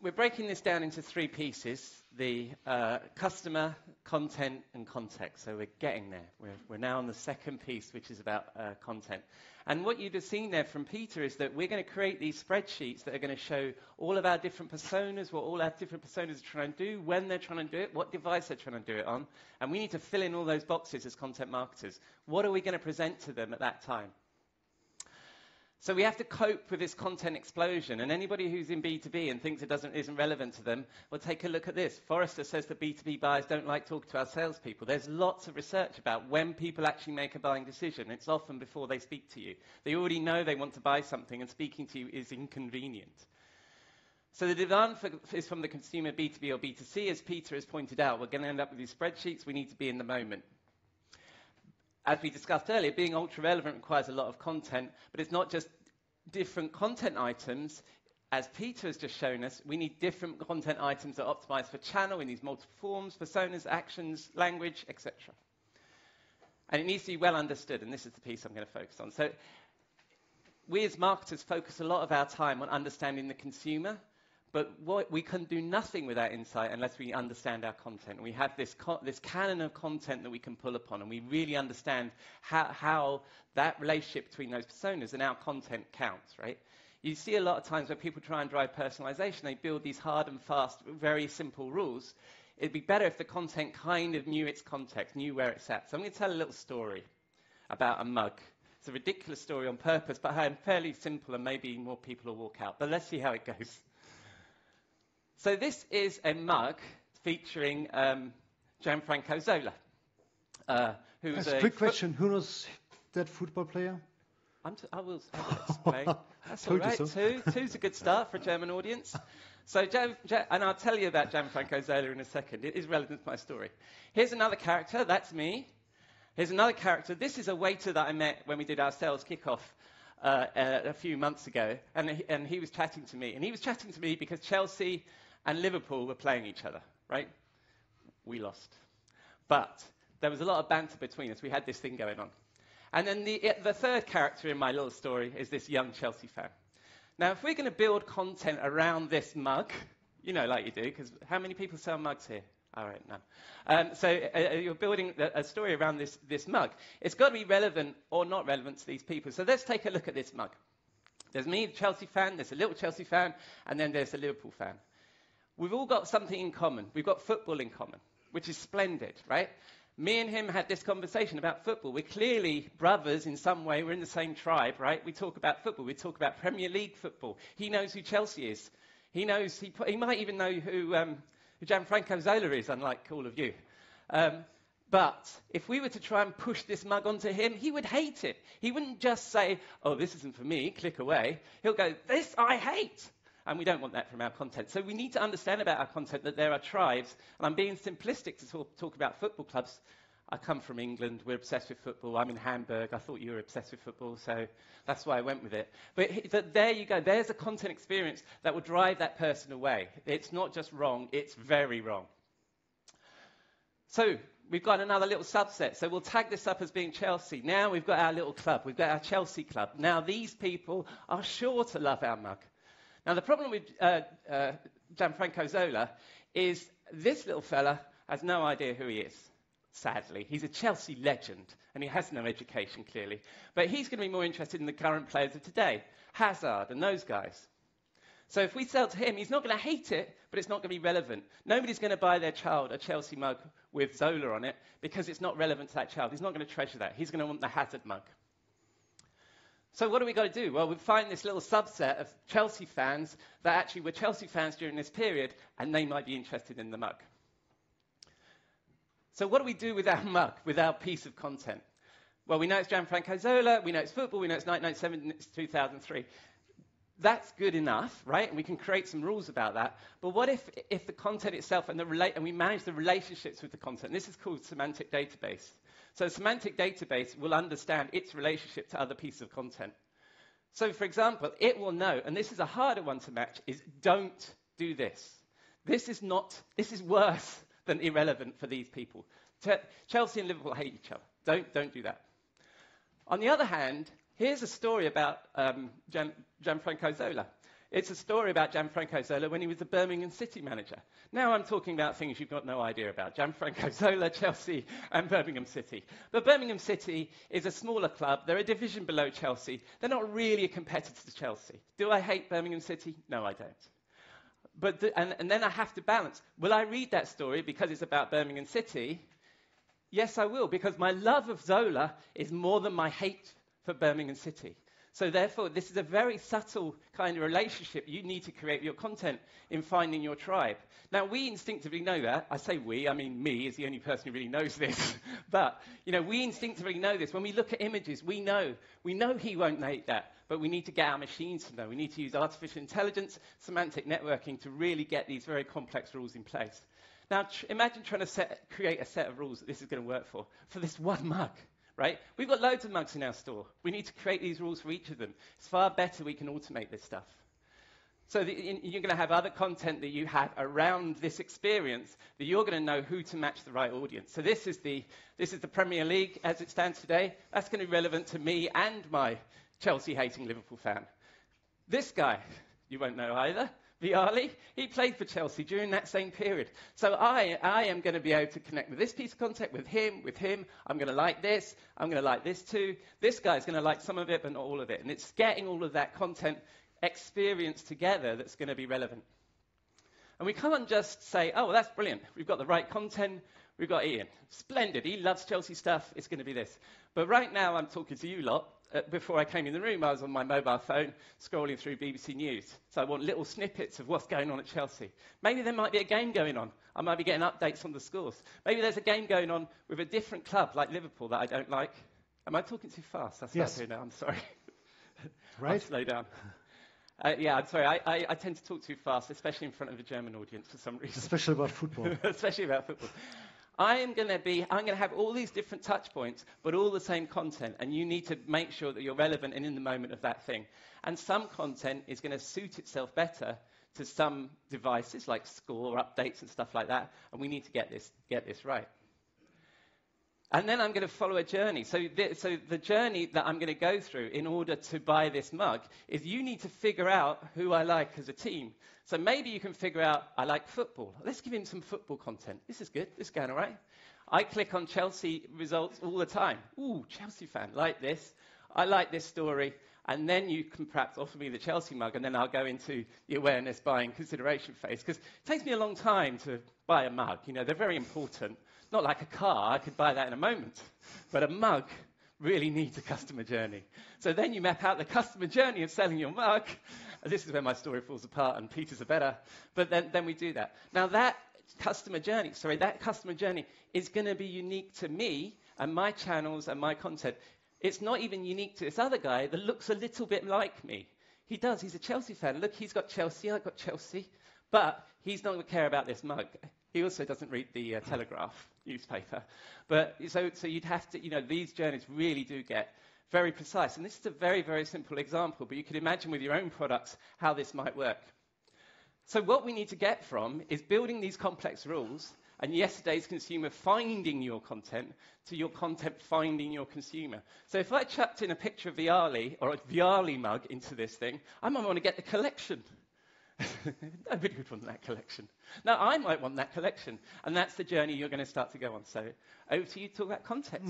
we're breaking this down into three pieces, the customer, content, and context. So we're getting there. We're now on the second piece, which is about content. And what you'd have seen there from Peter is that we're going to create these spreadsheets that are going to show all of our different personas, what all our different personas are trying to do, when they're trying to do it, what device they're trying to do it on. And we need to fill in all those boxes as content marketers. What are we going to present to them at that time? So we have to cope with this content explosion, and anybody who's in B2B and thinks it isn't relevant to them, well, take a look at this. Forrester says that B2B buyers don't like talking to our salespeople. There's lots of research about when people actually make a buying decision. It's often before they speak to you. They already know they want to buy something, and speaking to you is inconvenient. So the demand is from the consumer, B2B or B2C. As Peter has pointed out, we're going to end up with these spreadsheets. We need to be in the moment. As we discussed earlier, being ultra-relevant requires a lot of content, but it's not just different content items. As Peter has just shown us, we need different content items that are optimized for channel. We need multiple forms, personas, actions, language, etc. And it needs to be well understood, and this is the piece I'm going to focus on. So we as marketers focus a lot of our time on understanding the consumer, but we can do nothing with that insight unless we understand our content. We have this canon of content that we can pull upon, and we really understand how that relationship between those personas and our content counts, right? You see a lot of times where people try and drive personalization, they build these hard and fast, very simple rules. It'd be better if the content kind of knew its context, knew where it's at. So I'm going to tell a little story about a mug. It's a ridiculous story on purpose, but fairly simple, and maybe more people will walk out. But let's see how it goes. So this is a mug featuring Gianfranco Zola, who's a quick question. Who knows that football player? I will explain. That's all right. Two's a good start for a German audience. So, and I'll tell you about Gianfranco Zola in a second. It is relevant to my story. Here's another character. That's me. Here's another character. This is a waiter that I met when we did our sales kickoff a few months ago, and he was chatting to me. And he was chatting to me because Chelsea and Liverpool were playing each other, right? We lost. But there was a lot of banter between us. We had this thing going on. And then the third character in my little story is this young Chelsea fan. Now, if we're going to build content around this mug, you know, like you do, because how many people sell mugs here? All right, none. So you're building a story around this mug. It's got to be relevant or not relevant to these people. So let's take a look at this mug. There's me, the Chelsea fan, there's a little Chelsea fan, and then there's a Liverpool fan. We've all got something in common. We've got football in common, which is splendid, right? Me and him had this conversation about football. We're clearly brothers in some way. We're in the same tribe, right? We talk about football. We talk about Premier League football. He knows who Chelsea is. He knows, he might even know who Gianfranco Zola is, unlike all of you. But if we were to try and push this mug onto him, he would hate it. He wouldn't just say, oh, this isn't for me, click away. He'll go, this I hate. And we don't want that from our content. So we need to understand about our content that there are tribes. And I'm being simplistic to talk about football clubs. I come from England. We're obsessed with football. I'm in Hamburg. I thought you were obsessed with football, so that's why I went with it. But there you go. There's a content experience that will drive that person away. It's not just wrong. It's very wrong. So we've got another little subset. So we'll tag this up as being Chelsea. Now we've got our little club. We've got our Chelsea club. Now these people are sure to love our mug. Now, the problem with Gianfranco Zola is this little fella has no idea who he is, sadly. He's a Chelsea legend, and he has no education, clearly. But he's going to be more interested in the current players of today, Hazard and those guys. So if we sell to him, he's not going to hate it, but it's not going to be relevant. Nobody's going to buy their child a Chelsea mug with Zola on it because it's not relevant to that child. He's not going to treasure that. He's going to want the Hazard mug. So what do we got to do? Well, we find this little subset of Chelsea fans that actually were Chelsea fans during this period, and they might be interested in the mug. So what do we do with our mug, with our piece of content? Well, we know it's Gianfranco Zola, we know it's football, we know it's 1997, it's 2003. That's good enough, right? And we can create some rules about that. But what if the content itself and we manage the relationships with the content? This is called semantic database. So a semantic database will understand its relationship to other pieces of content. So, for example, it will know, and this is a harder one to match, is don't do this. This is worse than irrelevant for these people. Chelsea and Liverpool hate each other. Don't do that. On the other hand, here's a story about Gianfranco Zola. It's a story about Gianfranco Zola when he was the Birmingham City manager. Now I'm talking about things you've got no idea about. Gianfranco Zola, Chelsea, and Birmingham City. But Birmingham City is a smaller club. They're a division below Chelsea. They're not really a competitor to Chelsea. Do I hate Birmingham City? No, I don't. But and then I have to balance. Will I read that story because it's about Birmingham City? Yes, I will, because my love of Zola is more than my hate for Birmingham City. So therefore, this is a very subtle kind of relationship you need to create with your content in finding your tribe. Now, we instinctively know that. I say we, I mean me is the only person who really knows this. But, we instinctively know this. When we look at images, we know he won't make that. But we need to get our machines to know. We need to use artificial intelligence, semantic networking to really get these very complex rules in place. Now, imagine trying to create a set of rules that this is going to work for this one mug. Right? We've got loads of mugs in our store. We need to create these rules for each of them. It's far better we can automate this stuff. So you're going to have other content that you have around this experience that you're going to know who to match the right audience. So this is the Premier League as it stands today. That's going to be relevant to me and my Chelsea-hating Liverpool fan. This guy, you won't know either. Vialli, he played for Chelsea during that same period. So I am going to be able to connect with this piece of content, with him. I'm going to like this. I'm going to like this too. This guy's going to like some of it, but not all of it. And it's getting all of that content experience together that's going to be relevant. And we can't just say, oh, well, that's brilliant. We've got the right content. We've got Ian. Splendid. He loves Chelsea stuff. It's going to be this. But right now I'm talking to you lot. Before I came in the room, I was on my mobile phone scrolling through BBC News. So I want little snippets of what's going on at Chelsea. Maybe there might be a game going on. I might be getting updates on the scores. Maybe there's a game going on with a different club like Liverpool that I don't like. Am I talking too fast? Yes. Now. I'm sorry. Right. I'll slow down. I'm sorry. I tend to talk too fast, especially in front of a German audience for some reason. Especially about football. Especially about football. I'm going to have all these different touch points, but all the same content, and you need to make sure that you're relevant and in the moment of that thing. And some content is going to suit itself better to some devices, like score updates and stuff like that, and we need to get this right. And then I'm going to follow a journey. So the journey that I'm going to go through in order to buy this mug is you need to figure out who I like as a team. So maybe you can figure out, I like football. Let's give him some football content. This is good. This is going all right. I click on Chelsea results all the time. Ooh, Chelsea fan, like this. I like this story. And then you can perhaps offer me the Chelsea mug, and then I'll go into the awareness buying consideration phase. Because it takes me a long time to buy a mug. They're very important. Not like a car. I could buy that in a moment. But a mug really needs a customer journey. So then you map out the customer journey of selling your mug. And this is where my story falls apart, and Peter's are better. But then we do that. Now that customer journey is going to be unique to me and my channels and my content. It's not even unique to this other guy that looks a little bit like me. He does. He's a Chelsea fan. Look, he's got Chelsea. I've got Chelsea. But he's not going to care about this mug. He also doesn't read the Telegraph newspaper. But so you'd have to, these journeys really do get very precise. And this is a very, very simple example, but you can imagine with your own products how this might work. So what we need to get from is building these complex rules and yesterday's consumer finding your content to your content finding your consumer. So if I chucked in a picture of Vialli or a Vialli mug into this thing, I might want to get the collection. Nobody would want that collection. Now, I might want that collection. And that's the journey you're going to start to go on. So over to you to talk about context.